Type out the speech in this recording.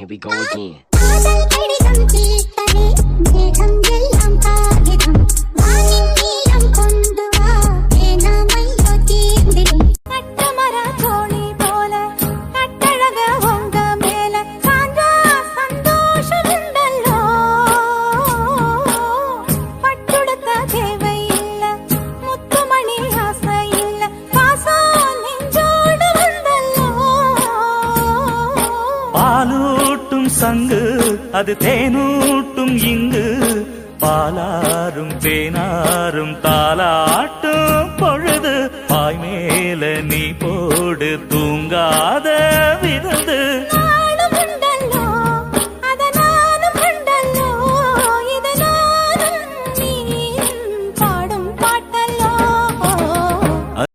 Here we go again. பாலூட்டும் சங்கு அது தேனூட்டும் இங்கு பாலாரும் தேனாரும் தாலாட்டும் பொழுது பாய் மேல நீ போடு தூங்காத விருந்து